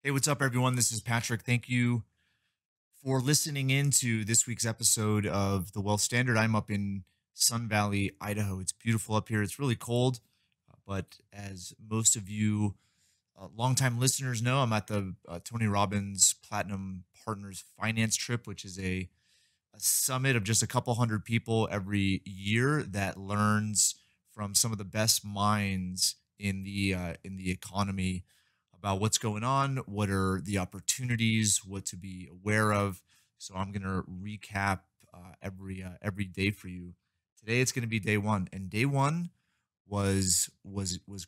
Hey, what's up, everyone? This is Patrick. Thank you for listening in to this week's episode of The Wealth Standard. I'm up in Sun Valley, Idaho. It's beautiful up here. It's really cold, but as most of you longtime listeners know, I'm at the Tony Robbins Platinum Partners Finance Trip, which is a summit of just a couple hundred people every year that learns from some of the best minds in the economy about what's going on, what are the opportunities, what to be aware of. So I'm going to recap every day for you. Today it's going to be day one, and day one was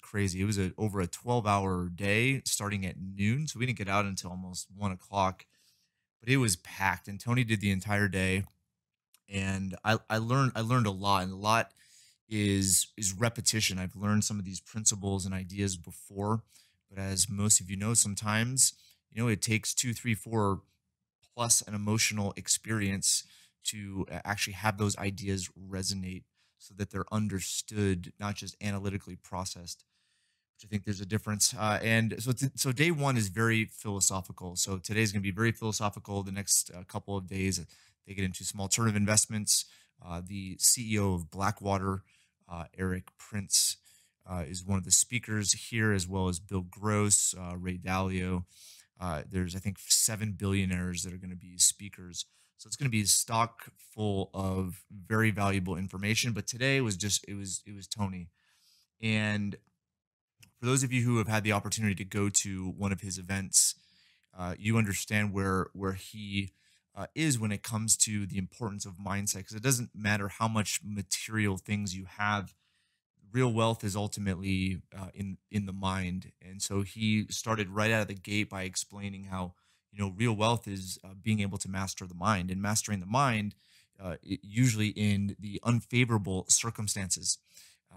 crazy. It was over a 12-hour day starting at noon, so we didn't get out until almost 1 o'clock. But it was packed, and Tony did the entire day, and I learned a lot, and a lot is repetition. I've learned some of these principles and ideas before, but as most of you know, sometimes it takes two, three, four plus an emotional experience to actually have those ideas resonate so that they're understood, not just analytically processed, which I think there's a difference. And so day one is very philosophical. So today's going to be very philosophical. The next couple of days, they get into some alternative investments. The CEO of Blackwater, Eric Prince, is one of the speakers here, as well as Bill Gross, Ray Dalio. There's, I think, seven billionaires that are going to be speakers. So it's going to be a stock full of very valuable information. But today was just it was Tony. And for those of you who have had the opportunity to go to one of his events, you understand where he is when it comes to the importance of mindset. Because it doesn't matter how much material things you have, real wealth is ultimately in the mind. And so he started right out of the gate by explaining how real wealth is being able to master the mind, and mastering the mind usually in the unfavorable circumstances.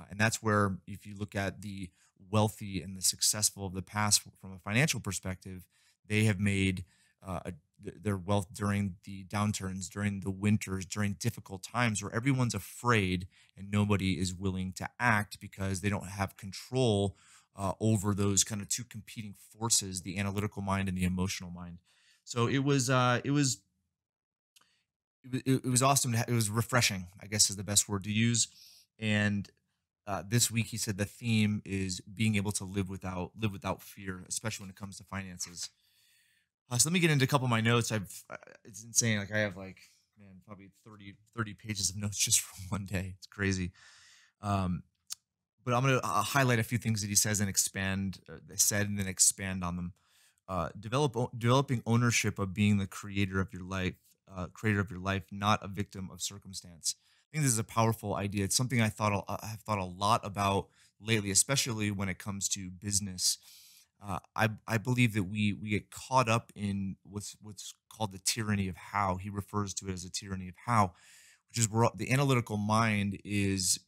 And that's where, if you look at the wealthy and the successful of the past from a financial perspective, they have made their wealth during the downturns, during the winters, during difficult times where everyone's afraid and nobody is willing to act because they don't have control over those kind of two competing forces, the analytical mind and the emotional mind. So it was awesome it was refreshing, I guess, is the best word to use. And this week he said the theme is being able to live without fear, especially when it comes to finances. So let me get into a couple of my notes. It's insane. Like, I have, like, man, probably thirty pages of notes just from one day. It's crazy. Um, but I'm going to highlight a few things that he says and said, and then expand on them. Developing ownership of being the creator of your life, not a victim of circumstance. I think this is a powerful idea. It's something I've thought a lot about lately, especially when it comes to business. I believe that we get caught up in what's called the tyranny of how. He refers to it as a tyranny of how, which is where the analytical mind is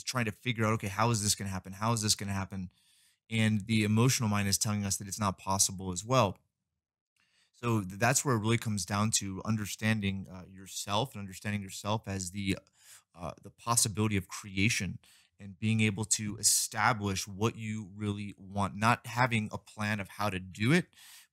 trying to figure out, okay, how is this going to happen? How is this going to happen? And the emotional mind is telling us that it's not possible as well. So that's where it really comes down to understanding yourself, and understanding yourself as the possibility of creation, and being able to establish what you really want, not having a plan of how to do it,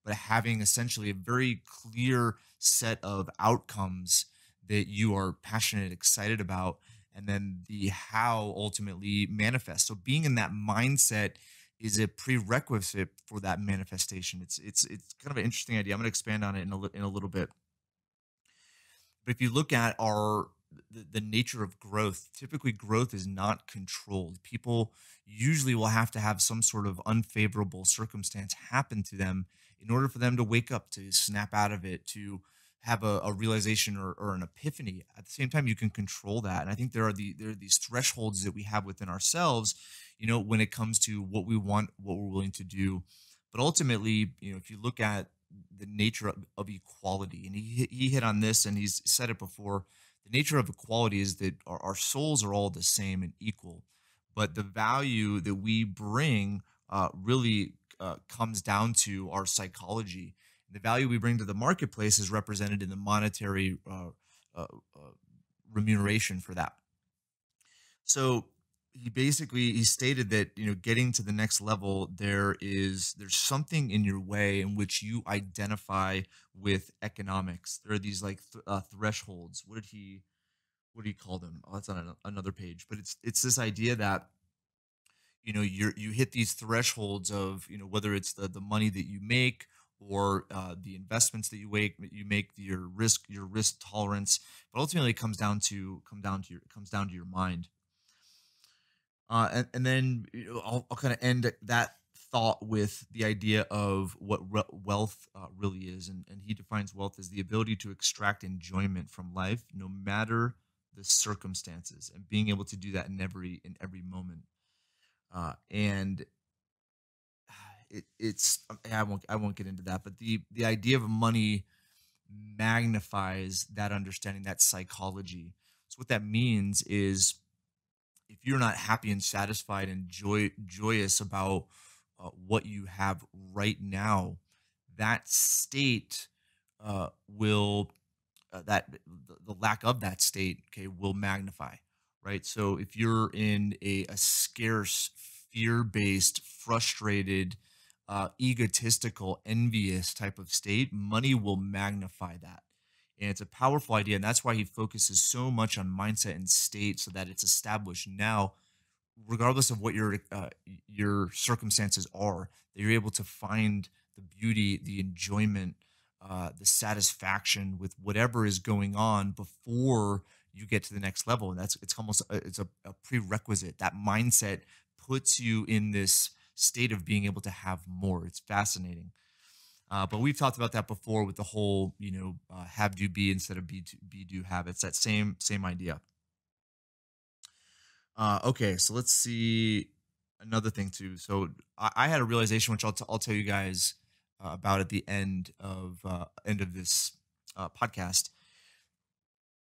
but having essentially a very clear set of outcomes that you are passionate, excited about, and then the how ultimately manifests. So being in that mindset is a prerequisite for that manifestation. It's kind of an interesting idea. I'm going to expand on it in a little bit. But if you look at the nature of growth, typically growth is not controlled. People usually will have to have some sort of unfavorable circumstance happen to them in order for them to wake up, to snap out of it, to have a realization, or an epiphany. At the same time, you can control that. And I think there are these thresholds that we have within ourselves, when it comes to what we want, what we're willing to do. But ultimately, if you look at the nature of equality, and he hit on this, and he's said it before. The nature of equality is that our souls are all the same and equal, but the value that we bring really comes down to our psychology. The value we bring to the marketplace is represented in the monetary uh, uh, remuneration for that. So he stated that, getting to the next level, there's something in your way in which you identify with economics. There are these like thresholds. What did he call them? Oh, that's on another page. But it's this idea that, you hit these thresholds of, whether it's the money that you make, or the investments that you make, your risk tolerance. But ultimately it comes down to your mind. And then, I'll kind of end that thought with the idea of what wealth really is. And he defines wealth as the ability to extract enjoyment from life, no matter the circumstances, and being able to do that in every moment. And I won't get into that, but the idea of money magnifies that understanding, that psychology. So what that means is, if you're not happy and satisfied and joyous about what you have right now, that state will that the lack of that state, okay, will magnify, right? So if you're in a scarce, fear-based, frustrated, egotistical, envious type of state, money will magnify that. And it's a powerful idea, and that's why he focuses so much on mindset and state, so that it's established now, regardless of what your circumstances are, that you're able to find the beauty, the enjoyment, the satisfaction with whatever is going on before you get to the next level. And it's a prerequisite. That mindset puts you in this state of being able to have more. It's fascinating. But we've talked about that before with the whole, have do be instead of be do have. It's that same idea. Okay, so let's see another thing too. So I had a realization, which I'll tell you guys about at the end of this podcast.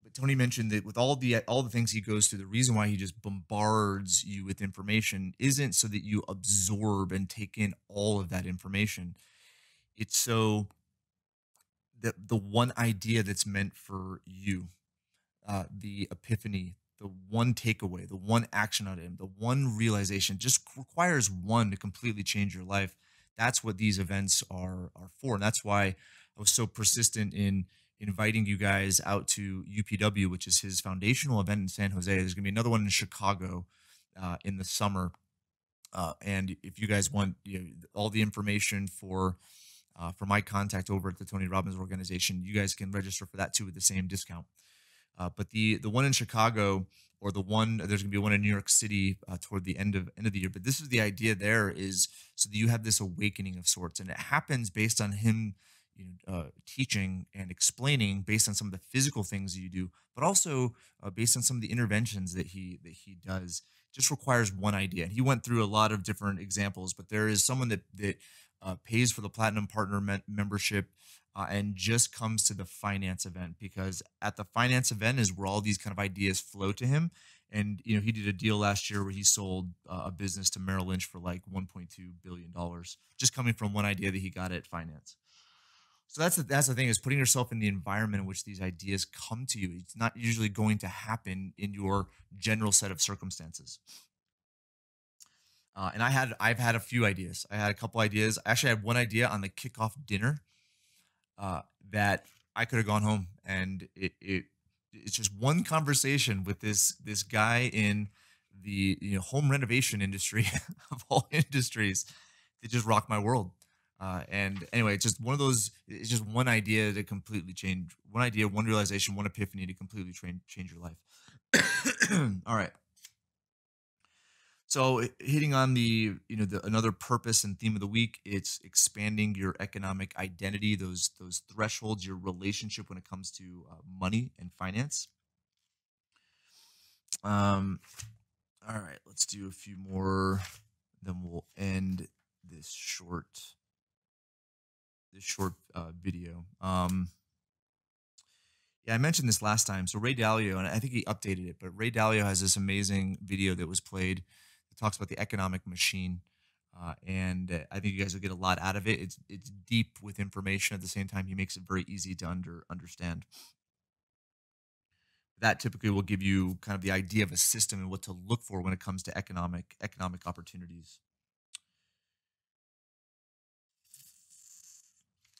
But Tony mentioned that with all the things he goes through, the reason why he just bombards you with information isn't so that you absorb and take in all of that information. It's so that the one idea that's meant for you, the epiphany, the one takeaway, the one action item, the one realization just requires one to completely change your life. That's what these events are for, and that's why I was so persistent in inviting you guys out to UPW, which is his foundational event in San Jose. There's going to be another one in Chicago in the summer, and if you guys want, all the information for my contact over at the Tony Robbins organization, you guys can register for that too with the same discount. But the one in Chicago, or there's going to be one in New York City toward the end of the year. But this is the idea. There is so that you have this awakening of sorts, and it happens based on him, teaching and explaining based on some of the physical things that you do, but also based on some of the interventions that he does. Just requires one idea. And he went through a lot of different examples, but there is someone that pays for the Platinum Partner membership, and just comes to the finance event, because at the finance event is where all these kind of ideas flow to him. And he did a deal last year where he sold a business to Merrill Lynch for like $1.2 billion, just coming from one idea that he got at finance. So that's the thing, is putting yourself in the environment in which these ideas come to you. It's not usually going to happen in your general set of circumstances. And I've had a few ideas. I had a couple ideas. Actually, I had one idea on the kickoff dinner that I could have gone home, and it's just one conversation with this guy in the home renovation industry of all industries that just rocked my world. And anyway, it's just one of those. It's just one idea to completely change. One idea, one realization, one epiphany to completely change your life. All right. So hitting on the another purpose and theme of the week, it's expanding your economic identity, those thresholds, your relationship when it comes to money and finance. Um, all right, let's do a few more, then we'll end this short video. Yeah, I mentioned this last time. So Ray Dalio, and I think he updated it, but Ray Dalio has this amazing video that was played that talks about the economic machine. And I think you guys will get a lot out of it. It's deep with information. At the same time, he makes it very easy to understand. that typically will give you kind of the idea of a system and what to look for when it comes to economic opportunities.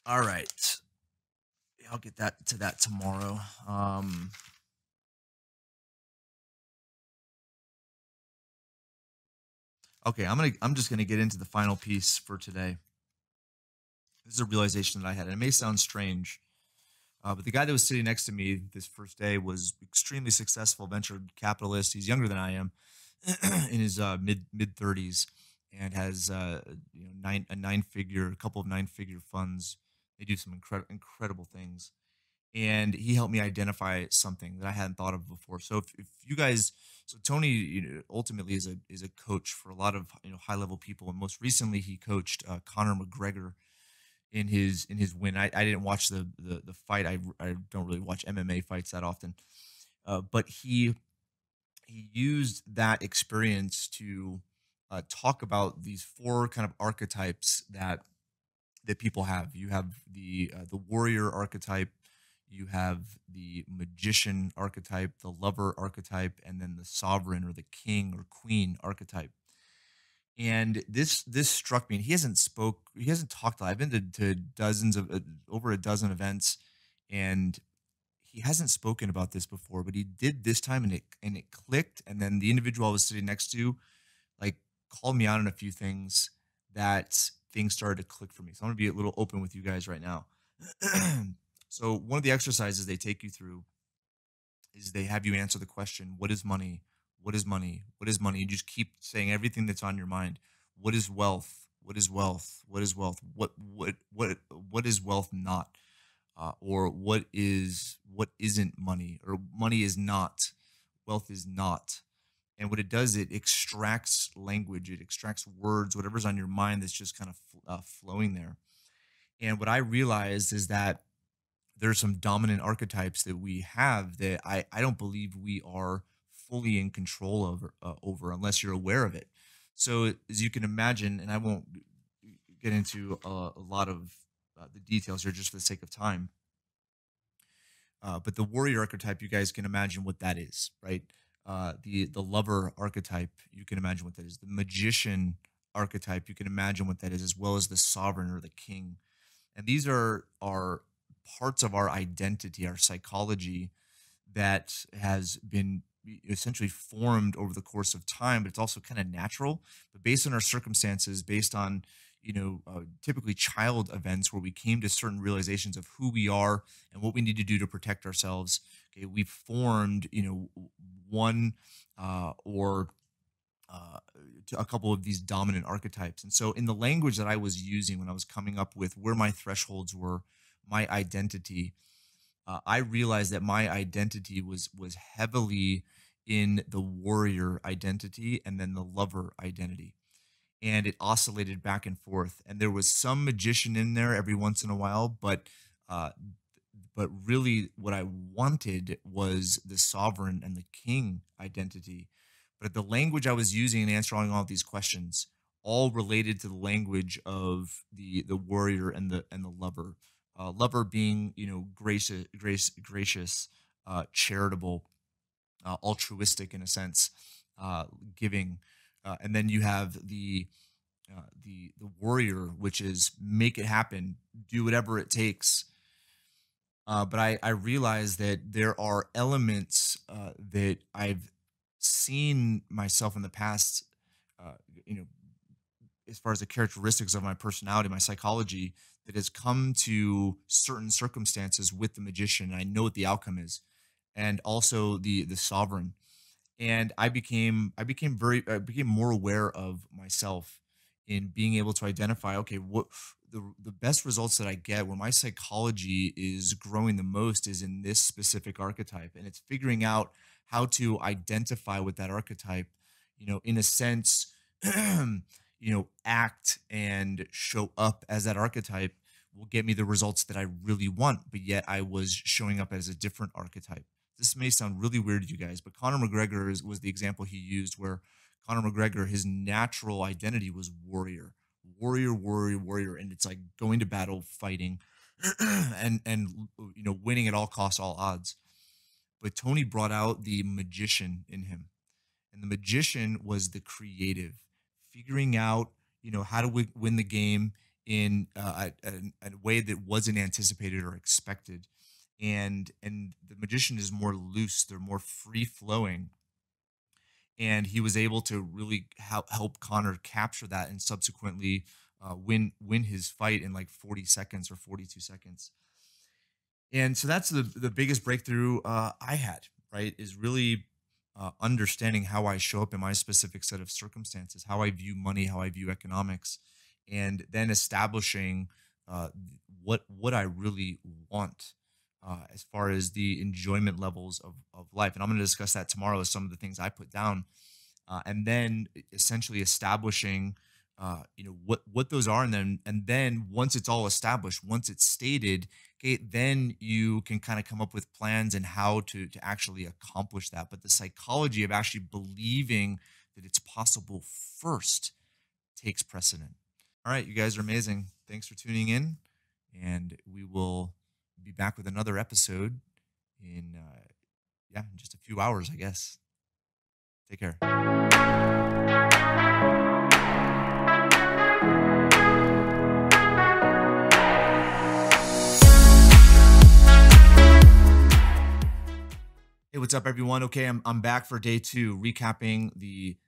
All right. I'll get that to that tomorrow. Okay, I'm just gonna get into the final piece for today. This is a realization that I had. And it may sound strange, but the guy that was sitting next to me this first day was extremely successful venture capitalist. He's younger than I am, in his mid 30s, and has a couple of 9-figure funds. They do some incredible things, and he helped me identify something that I hadn't thought of before. So if you guys, so Tony, ultimately is a coach for a lot of high level people, and most recently he coached Conor McGregor in his win. I didn't watch the fight. I don't really watch MMA fights that often, but he used that experience to talk about these four kind of archetypes that people have. You have the warrior archetype, you have the magician archetype, the lover archetype, and then the sovereign or the king or queen archetype. And this struck me. And he hasn't talked a lot. I've been to dozens of over a dozen events, and he hasn't spoken about this before, but he did this time, and it clicked. And then the individual I was sitting next to, like, called me out on a few things that things started to click for me. So I'm gonna be a little open with you guys right now. So one of the exercises they take you through is they have you answer the question, what is money? What is money? What is money? You just keep saying everything that's on your mind. What is wealth? What is wealth? What is wealth? What is wealth not? Or what isn't money? Or money is not, wealth is not. And what it does, it extracts language, it extracts words, whatever's on your mind that's just kind of flowing there. And what I realized is that there's some dominant archetypes that we have that I don't believe we are fully in control over unless you're aware of it. So as you can imagine, and I won't get into a lot of the details here just for the sake of time, but the warrior archetype, you guys can imagine what that is, right? The lover archetype, you can imagine what that is. The magician archetype, you can imagine what that is, as well as the sovereign or the king. And these are parts of our identity, our psychology, that has been essentially formed over the course of time, but it's also kind of natural. But based on our circumstances, based on typically child events where we came to certain realizations of who we are and what we need to do to protect ourselves. Okay, we've formed one or to a couple of these dominant archetypes. And so, in the language that I was using when I was coming up with where my thresholds were, my identity, I realized that my identity was heavily in the warrior identity and then the lover identity, and it oscillated back and forth. And there was some magician in there every once in a while, uh, but really what I wanted was the sovereign and the king identity. But the language I was using in answering all of these questions all related to the language of the warrior and the lover. Lover being gracious, charitable, altruistic in a sense, giving, and then you have the warrior, which is make it happen, do whatever it takes. But I realize that there are elements that I've seen myself in the past, uh, you know, as far as the characteristics of my personality, my psychology, that has come to certain circumstances with the magician. And I know what the outcome is, and also the sovereign. And I became more aware of myself in being able to identify, okay, what the best results that I get where my psychology is growing the most is in this specific archetype, and it's figuring out how to identify with that archetype, in a sense, act and show up as that archetype will get me the results that I really want, but yet I was showing up as a different archetype. This may sound really weird to you guys, but Conor McGregor was the example he used, where Conor McGregor, his natural identity was warrior, warrior, warrior, warrior, and it's like going to battle, fighting, and winning at all costs, all odds. but Tony brought out the magician in him, and the magician was the creative, figuring out how to win the game in a way that wasn't anticipated or expected. And the magician is more loose; they're more free flowing, and he was able to really help Connor capture that and subsequently win his fight in like 40 seconds or 42 seconds. And so that's the biggest breakthrough I had, right? Is really understanding how I show up in my specific set of circumstances, how I view money, how I view economics, and then establishing what I really want as far as the enjoyment levels of life. And I'm going to discuss that tomorrow as some of the things I put down, and then essentially establishing what those are, and then once it's all established, once it's stated, okay, then you can kind of come up with plans and how to actually accomplish that. But the psychology of actually believing that it's possible first takes precedent. All right, you guys are amazing. Thanks for tuning in, and we will be back with another episode in yeah, in just a few hours, I guess. Take care. Hey, what's up, everyone? Okay, I'm back for day two, recapping the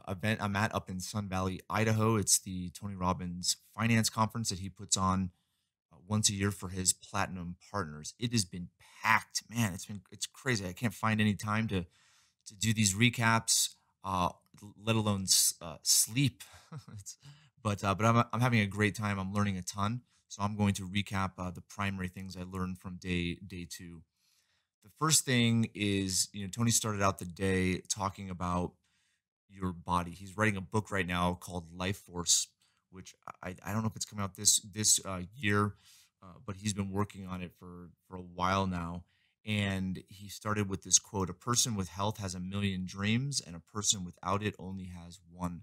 event I'm at up in Sun Valley, Idaho. It's the Tony Robbins Finance Conference that he puts on once a year for his platinum partners. It has been packed, man. It's crazy. I can't find any time to do these recaps, let alone sleep. But I'm having a great time. I'm learning a ton, so I'm going to recap the primary things I learned from day two. The first thing is, Tony started out the day talking about your body. He's writing a book right now called Life Force, which I don't know if it's coming out this year, but he's been working on it for a while now. And he started with this quote: "A person with health has a million dreams, and a person without it only has one."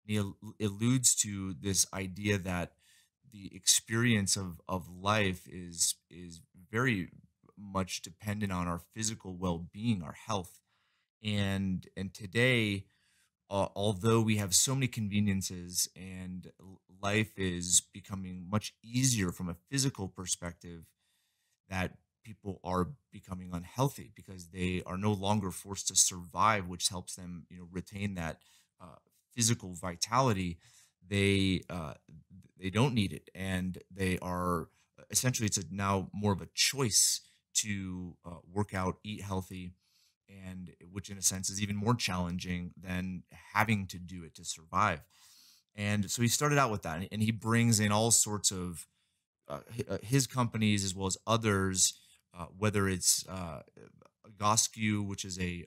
And he alludes to this idea that the experience of life is very much dependent on our physical well-being, our health. And today, although we have so many conveniences and life is becoming much easier from a physical perspective, that people are becoming unhealthy because they are no longer forced to survive, which helps them, retain that uh, physical vitality. They don't need it, and they are essentially, it's now more of a choice to work out, eat healthy, and which in a sense is even more challenging than having to do it to survive. And so he started out with that, and he brings in all sorts of his companies as well as others, whether it's Goscu, which is a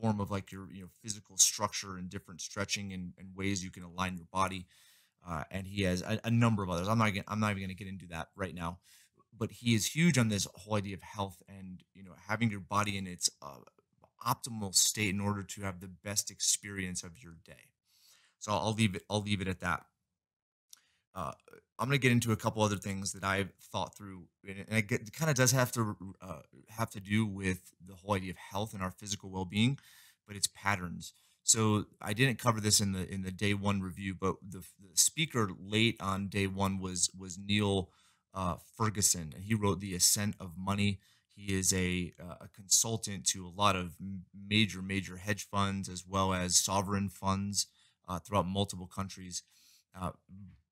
form of like your physical structure and different stretching and ways you can align your body, and he has a number of others. I'm not even going to get into that right now, but he is huge on this whole idea of health and having your body in its optimal state in order to have the best experience of your day. So I'll leave it at that. uh, I'm going to get into a couple other things that I've thought through, and it kind of does have to do with the whole idea of health and our physical well-being, but it's patterns. So I didn't cover this in the day one review, but the speaker late on day one was Neil Ferguson, and he wrote The Ascent of Money. He is a consultant to a lot of major hedge funds as well as sovereign funds throughout multiple countries. Uh,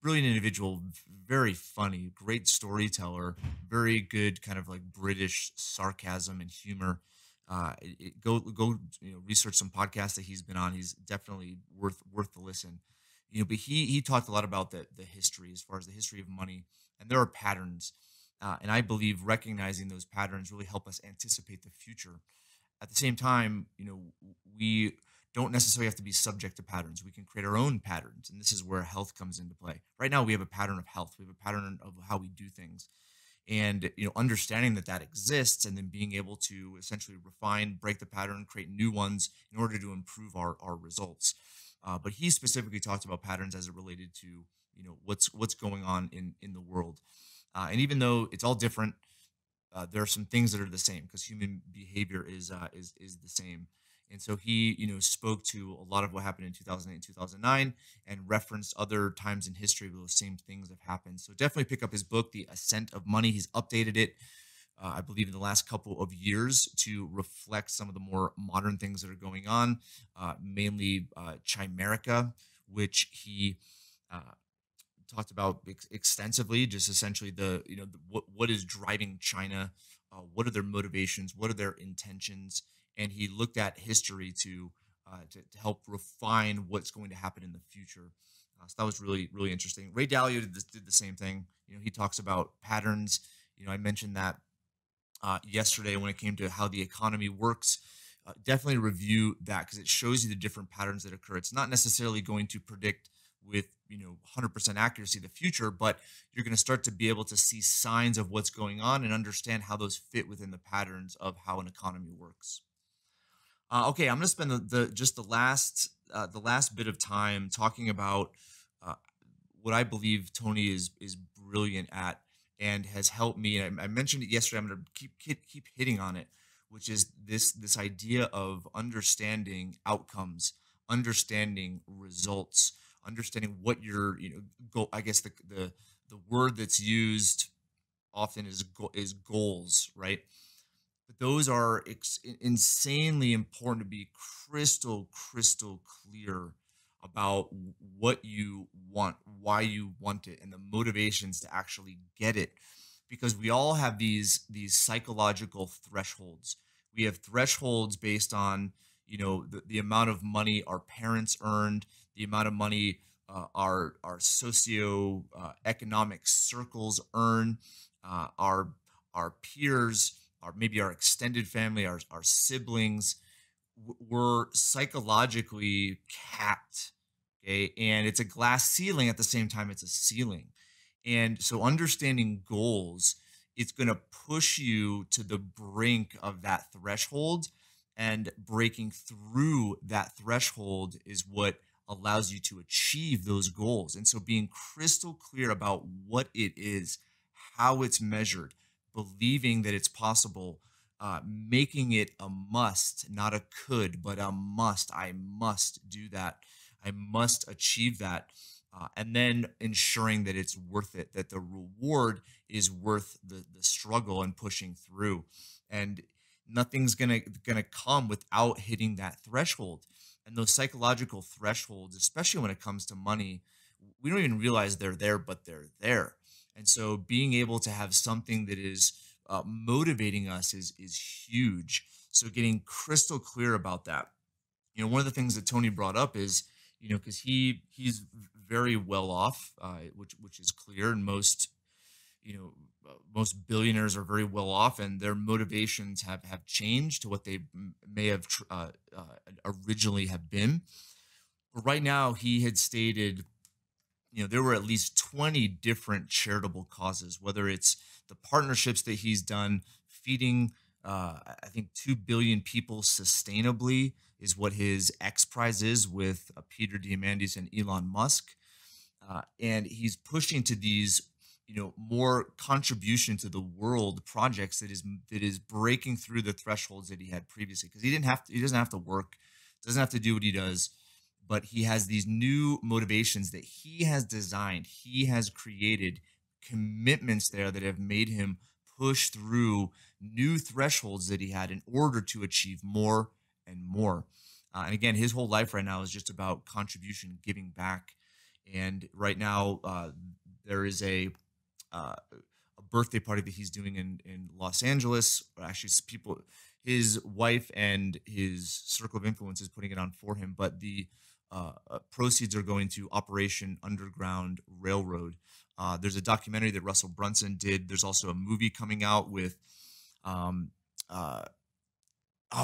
Brilliant individual, very funny, great storyteller, very good kind of like British sarcasm and humor. Go research some podcasts that he's been on. He's definitely worth the listen. But he talked a lot about the history, as far as the history of money, and there are patterns, and I believe recognizing those patterns really help us anticipate the future. At the same time, we don't necessarily have to be subject to patterns. We can create our own patterns, and this is where health comes into play. Right now, we have a pattern of health. We have a pattern of how we do things, and understanding that exists, and then being able to essentially refine, break the pattern, create new ones in order to improve our results. But he specifically talked about patterns as it related to what's going on in the world, and even though it's all different, there are some things that are the same because human behavior is the same. And so he, spoke to a lot of what happened in 2008 and 2009 and referenced other times in history where those same things have happened. So definitely pick up his book, The Ascent of Money. He's updated it, I believe, in the last couple of years to reflect some of the more modern things that are going on, mainly Chimerica, which he uh, talked about extensively. Just essentially what is driving China, what are their motivations, what are their intentions, and he looked at history to help refine what's going to happen in the future. So that was really interesting. Ray Dalio did the same thing. He talks about patterns. I mentioned that yesterday when it came to how the economy works. Definitely review that because it shows you the different patterns that occur. It's not necessarily going to predict with 100% accuracy the future, but you're going to start to be able to see signs of what's going on and understand how those fit within the patterns of how an economy works. Okay, I'm going to spend just the last bit of time talking about uh, what I believe Tony is brilliant at and has helped me. I mentioned it yesterday. I'm going to keep hitting on it, which is this idea of understanding outcomes, understanding results, understanding what your goal. I guess the word that's used often is goals, right? But those are insanely important to be crystal clear about what you want, why you want it, and the motivations to actually get it. Because we all have these psychological thresholds. We have thresholds based on the amount of money our parents earned, the amount of money our socio economic circles earn, our peers, or maybe our extended family, our siblings, were psychologically capped. Okay. And it's a glass ceiling at the same time, it's a ceiling. And so understanding goals, it's going to push you to the brink of that threshold. And breaking through that threshold is what allows you to achieve those goals. And so being crystal clear about what it is, how it's measured, believing that it's possible, making it a must, not a could, but a must. I must do that. I must achieve that. And then ensuring that it's worth it, that the reward is worth the struggle and pushing through. And nothing's gonna come without hitting that threshold. And those psychological thresholds, especially when it comes to money, we don't even realize they're there, but they're there. And so being able to have something that is motivating us is huge. So getting crystal clear about that. One of the things that Tony brought up is, because he's very well off, which is clear, and most billionaires are very well off, and their motivations have changed to what they may have originally have been. But right now, he had stated there were at least 20 different charitable causes, whether it's the partnerships that he's done, feeding, I think, 2 billion people sustainably is what his X Prize is with Peter Diamandis and Elon Musk. And he's pushing to these, more contribution to the world projects that is breaking through the thresholds that he had previously. Because he doesn't have to work, doesn't have to do what he does, but he has these new motivations that he has designed, he has created commitments there that have made him push through new thresholds that he had in order to achieve more and more. And again, his whole life right now is just about contribution, giving back. And right now, there is a birthday party that he's doing in Los Angeles. Or actually, people, his wife and his circle of influence is putting it on for him, but the proceeds are going to Operation Underground Railroad. There's a documentary that Russell Brunson did. There's also a movie coming out with, um, oh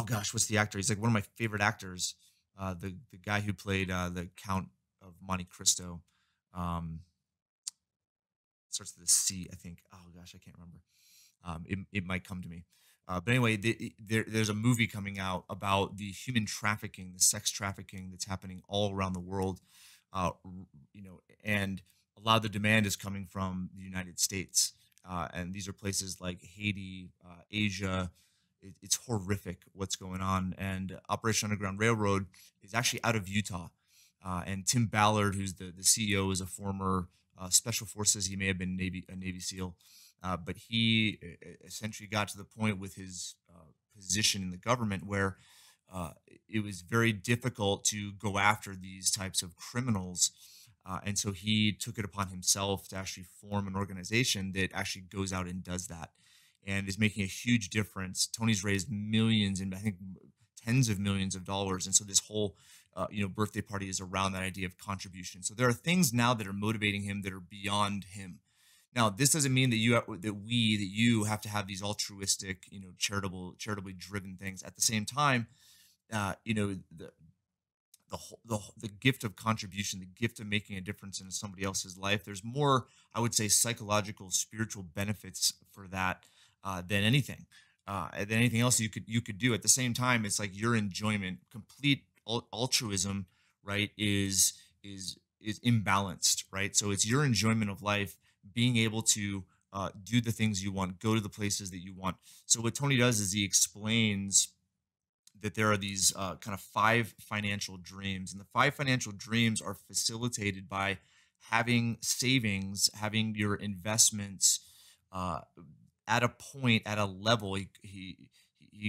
gosh, what's the actor? He's like one of my favorite actors. The guy who played the Count of Monte Cristo. Um, Starts with a C, I think. Oh gosh, I can't remember. It might come to me. But anyway, there's a movie coming out about the human trafficking, the sex trafficking that's happening all around the world. And a lot of the demand is coming from the United States. and these are places like Haiti, Asia. It's horrific what's going on. And Operation Underground Railroad is actually out of Utah. And Tim Ballard, who's the CEO, is a former Special Forces. He may have been a Navy SEAL, but he essentially got to the point with his position in the government where it was very difficult to go after these types of criminals. And so he took it upon himself to actually form an organization that actually goes out and does that and is making a huge difference. Tony's raised millions and I think tens of millions of dollars. And so this whole birthday party is around that idea of contribution. So there are things now that are motivating him that are beyond him. Now, this doesn't mean that you have to have these altruistic, charitably driven things. At the same time, the gift of contribution, the gift of making a difference in somebody else's life. There's more, I would say, psychological, spiritual benefits for that than anything else you could do. At the same time, it's like your enjoyment, complete altruism, right? Is imbalanced, right? So it's your enjoyment of life, being able to do the things you want, go to the places that you want. So what Tony does is he explains that there are these kind of five financial dreams. And the five financial dreams are facilitated by having savings, having your investments uh, at a point, at a level. He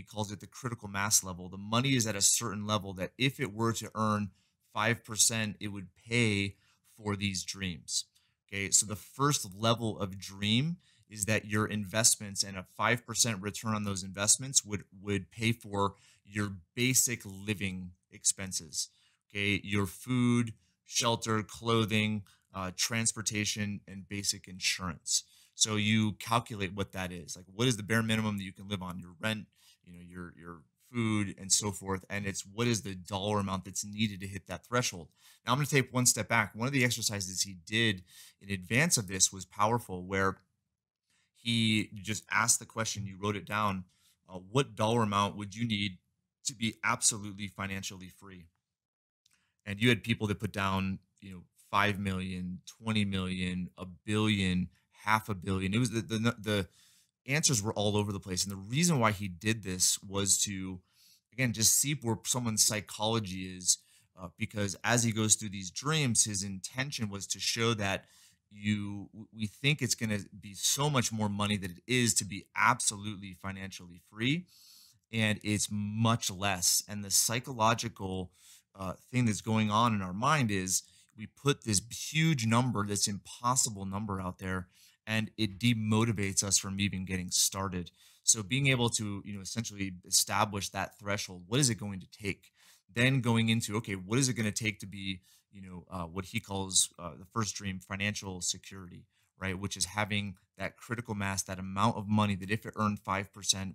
calls it the critical mass level. The money is at a certain level that if it were to earn 5%, it would pay for these dreams. Okay. So the first level of dream is that your investments and a 5% return on those investments would pay for your basic living expenses. Okay. Your food, shelter, clothing, transportation, and basic insurance. So you calculate what that is. Like, what is the bare minimum that you can live on? Your rent, your food, and so forth. And it's what is the dollar amount that's needed to hit that threshold. Now I'm going to take one step back. One of the exercises he did in advance of this was powerful, where he just asked the question. You wrote it down. What dollar amount would you need to be absolutely financially free? And you had people that put down 5 million, 20 million, a billion, half a billion. It was the answers were all over the place. And the reason why he did this was to, again, just see where someone's psychology is. Because as he goes through these dreams, his intention was to show that we think it's going to be so much more money than it is to be absolutely financially free, and it's much less. And the psychological thing that's going on in our mind is we put this huge number, this impossible number out there, and it demotivates us from even getting started. So being able to, essentially establish that threshold, what is it going to take? Then going into, okay, what is it going to take to be, what he calls the first dream, financial security, right? Which is having that critical mass, that amount of money that if it earned 5%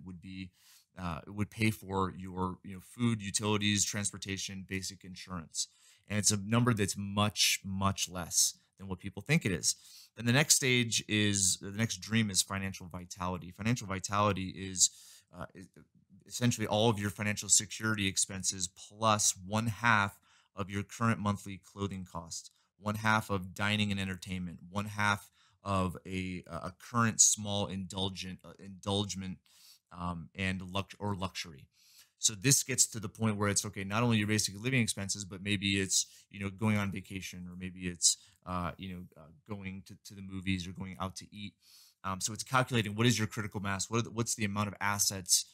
it would pay for your food, utilities, transportation, basic insurance. And it's a number that's much, much less than what people think it is. Then the next dream is financial vitality. Financial vitality is essentially all of your financial security expenses plus one half of your current monthly clothing costs, one half of dining and entertainment, one half of a current small indulgement and luxury. So this gets to the point where it's okay, not only your basic living expenses, but maybe it's going on vacation, or maybe it's going to the movies or going out to eat. So it's calculating what is your critical mass, what's the amount of assets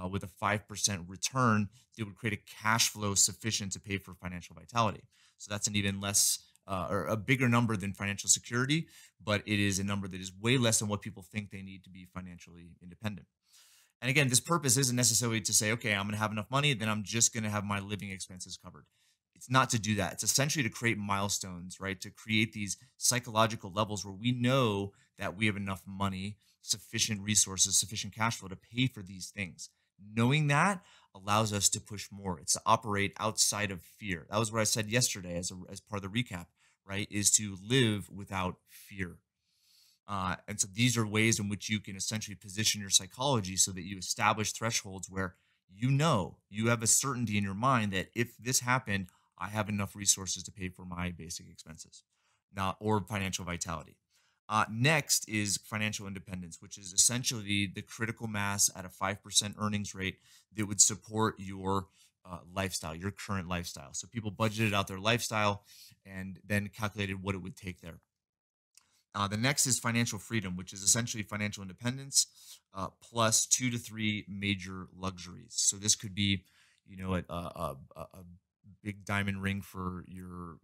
with a 5% return that would create a cash flow sufficient to pay for financial vitality. So that's an even less or a bigger number than financial security, but it is a number that is way less than what people think they need to be financially independent. And again, this purpose isn't necessarily to say, okay, I'm going to have enough money, then I'm just going to have my living expenses covered. It's not to do that. It's essentially to create milestones, right? To create these psychological levels where we know that we have enough money, sufficient resources, sufficient cash flow to pay for these things. Knowing that allows us to push more. It's to operate outside of fear. That was what I said yesterday as part of the recap, right? Is to live without fear. And so these are ways in which you can essentially position your psychology so that you establish thresholds where you have a certainty in your mind that if this happened, I have enough resources to pay for my basic expenses, not or financial vitality. Next is financial independence, which is essentially the critical mass at a 5% earnings rate that would support your lifestyle, your current lifestyle. So people budgeted out their lifestyle and then calculated what it would take there. The next is financial freedom, which is essentially financial independence plus 2 to 3 major luxuries. So this could be, a big diamond ring for your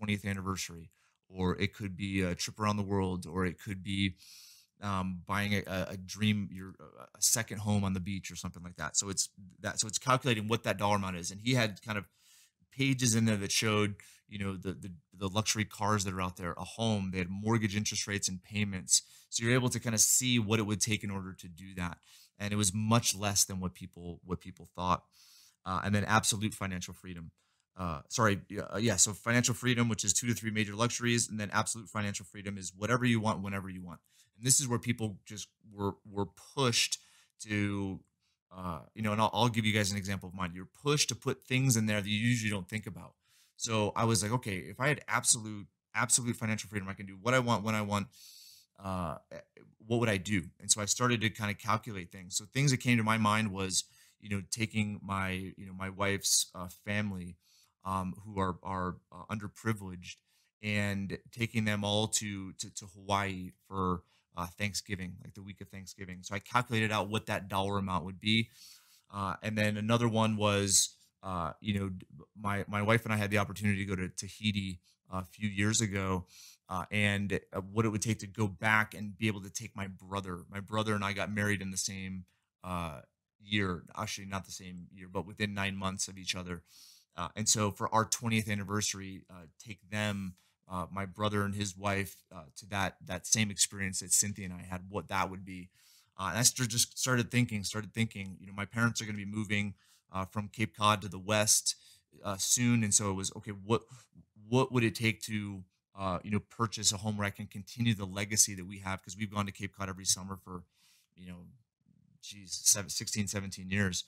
20th anniversary, or it could be a trip around the world, or it could be buying a dream, a second home on the beach or something like that. So it's that. So it's calculating what that dollar amount is, and he had kind of pages in there that showed the luxury cars that are out there, a home, they had mortgage interest rates and payments, so you're able to kind of see what it would take in order to do that, and it was much less than what people thought. And then absolute financial freedom, sorry, yeah, so financial freedom, which is 2 to 3 major luxuries, and then absolute financial freedom is whatever you want whenever you want. And this is where people just were pushed to and I'll give you guys an example of mine. You're pushed to put things in there that you usually don't think about. So I was like, okay, if I had absolute financial freedom, I can do what I want when I want. What would I do? And so I started to kind of calculate things. So things that came to my mind was, taking my wife's family, who are underprivileged, and taking them all to Hawaii for Thanksgiving, like the week of Thanksgiving. So I calculated out what that dollar amount would be. And then another one was, my wife and I had the opportunity to go to Tahiti a few years ago, and what it would take to go back and be able to take my brother. My brother and I got married in the same year, actually not the same year, but within 9 months of each other. And so for our 20th anniversary, take them, my brother and his wife, to that same experience that Cynthia and I had, what that would be. And just started thinking, my parents are going to be moving from Cape Cod to the West soon. And so it was, okay, what would it take to, purchase a home where I can continue the legacy that we have? Because we've gone to Cape Cod every summer for, you know, geez, 16, 17 years.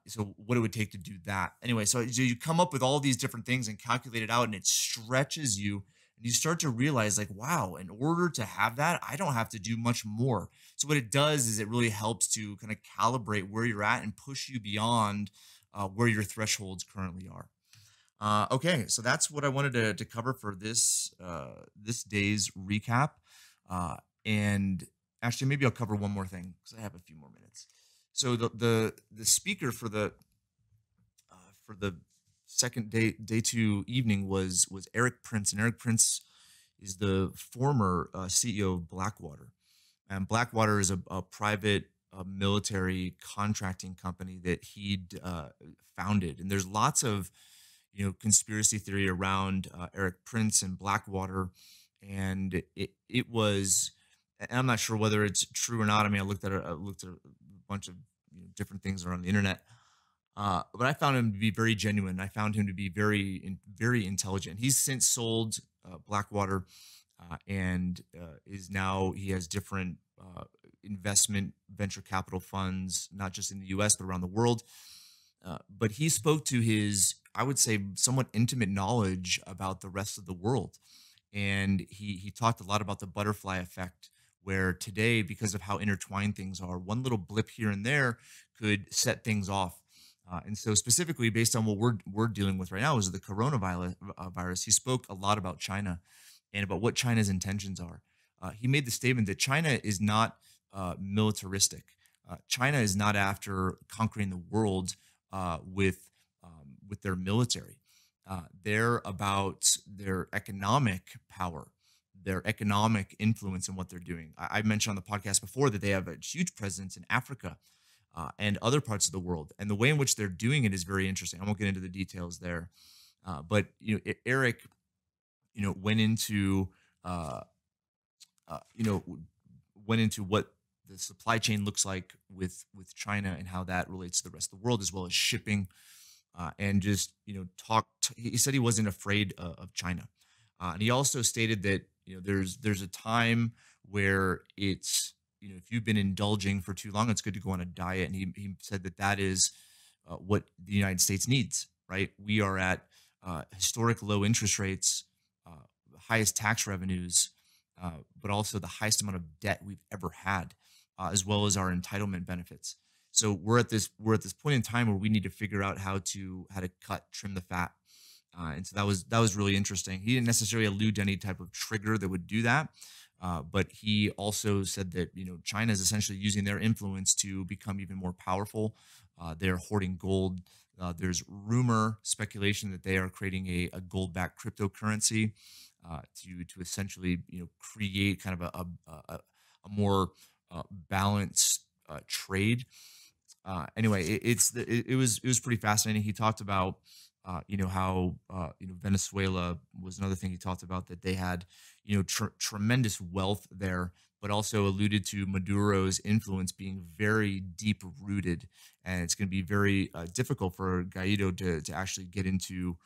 So what it would take to do that. Anyway, so you come up with all these different things and calculate it out, and it stretches you. And you start to realize, like, wow, in order to have that, I don't have to do much more. So what it does is it really helps to kind of calibrate where you're at and push you beyond where your thresholds currently are. Okay, so that's what I wanted to cover for this day's recap. And actually, maybe I'll cover one more thing because I have a few more minutes. So the speaker for the second day 2 evening was Eric Prince, and Eric Prince is the former CEO of Blackwater, and Blackwater is a private military contracting company that he'd founded. And there's lots of conspiracy theory around Eric Prince and Blackwater, and it was. And I'm not sure whether it's true or not. I mean, I looked at a bunch of different things around the internet, but I found him to be very genuine. I found him to be very intelligent. He's since sold Blackwater, and he has different investment venture capital funds, not just in the U.S. but around the world. But he spoke to his, I would say, somewhat intimate knowledge about the rest of the world, and he talked a lot about the butterfly effect, where today, because of how intertwined things are, one little blip here and there could set things off. And so, specifically based on what we're dealing with right now, is the coronavirus. Virus. He spoke a lot about China and about what China's intentions are. He made the statement that China is not militaristic. China is not after conquering the world with their military. They're about their economic power, their economic influence in what they're doing. I mentioned on the podcast before that they have a huge presence in Africa and other parts of the world, and the way in which they're doing it is very interesting. I won't get into the details there, but Eric, went into uh, you know went into what the supply chain looks like with China and how that relates to the rest of the world, as well as shipping, and just talked. He said he wasn't afraid of China, and he also stated that there's a time where it's if you've been indulging for too long, it's good to go on a diet. And he said that is what the United States needs. Right, we are at historic low interest rates, highest tax revenues, but also the highest amount of debt we've ever had, as well as our entitlement benefits. So we're at this point in time where we need to figure out how to trim the fat. And so that was really interesting. He didn't necessarily allude to any type of trigger that would do that, but he also said that China is essentially using their influence to become even more powerful. They're hoarding gold. There's rumor speculation that they are creating a gold-backed cryptocurrency to essentially create kind of a more balanced trade. Anyway, it was pretty fascinating. He talked about how Venezuela was another thing he talked about, that they had tremendous wealth there, but also alluded to Maduro's influence being very deep rooted, and it's going to be very difficult for Guaido to actually get into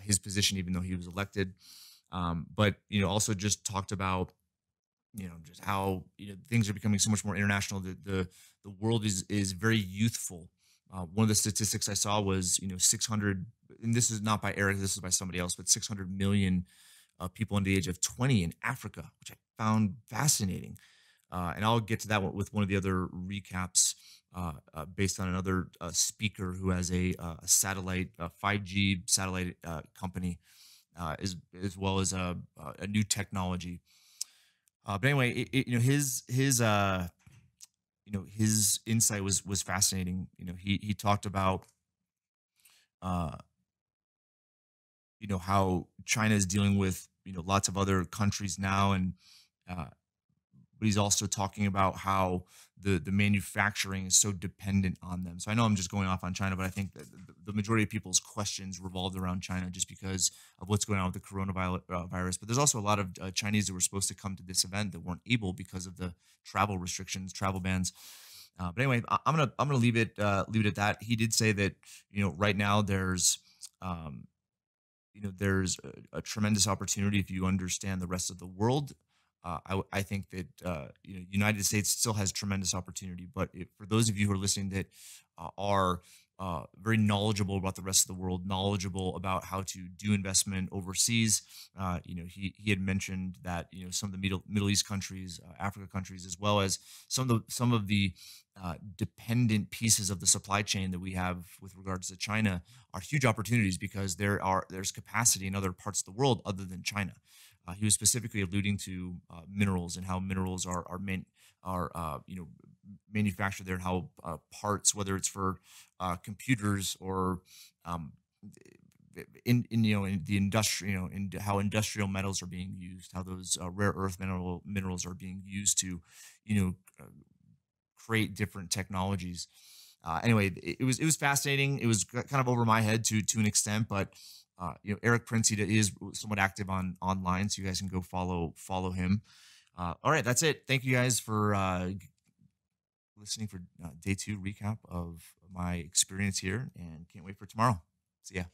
his position, even though he was elected. But also just talked about just how things are becoming so much more international. The world is very youthful. One of the statistics I saw was 600, and this is not by Eric, this is by somebody else, but 600 million people under the age of 20 in Africa, which I found fascinating. And I'll get to that one with one of the other recaps, based on another speaker who has a satellite, 5G satellite company, as well as a new technology. But anyway, his insight was fascinating. He talked about uh, how China is dealing with lots of other countries now, and uh, but he's also talking about how the manufacturing is so dependent on them. So I know I'm just going off on China, but I think that the majority of people's questions revolved around China just because of what's going on with the coronavirus. Virus. But there's also a lot of Chinese that were supposed to come to this event that weren't able because of the travel restrictions, travel bans. But anyway, I'm gonna leave it at that. He did say that right now um, there's a tremendous opportunity if you understand the rest of the world. I think that United States still has tremendous opportunity, but for those of you who are listening that are very knowledgeable about the rest of the world, knowledgeable about how to do investment overseas, he had mentioned that some of the Middle East countries, Africa countries, as well as some of the dependent pieces of the supply chain that we have with regards to China are huge opportunities because there's capacity in other parts of the world other than China. He was specifically alluding to minerals and how minerals are manufactured there, and how parts, whether it's for computers or um, in the industry, in how industrial metals are being used, how those rare earth minerals are being used to you know uh, create different technologies. Anyway, it was fascinating. It was kind of over my head to an extent, but Eric Prince, he is somewhat active on online, so you guys can go follow him. All right, that's it. Thank you guys for listening for day two recap of my experience here, and can't wait for tomorrow. See ya.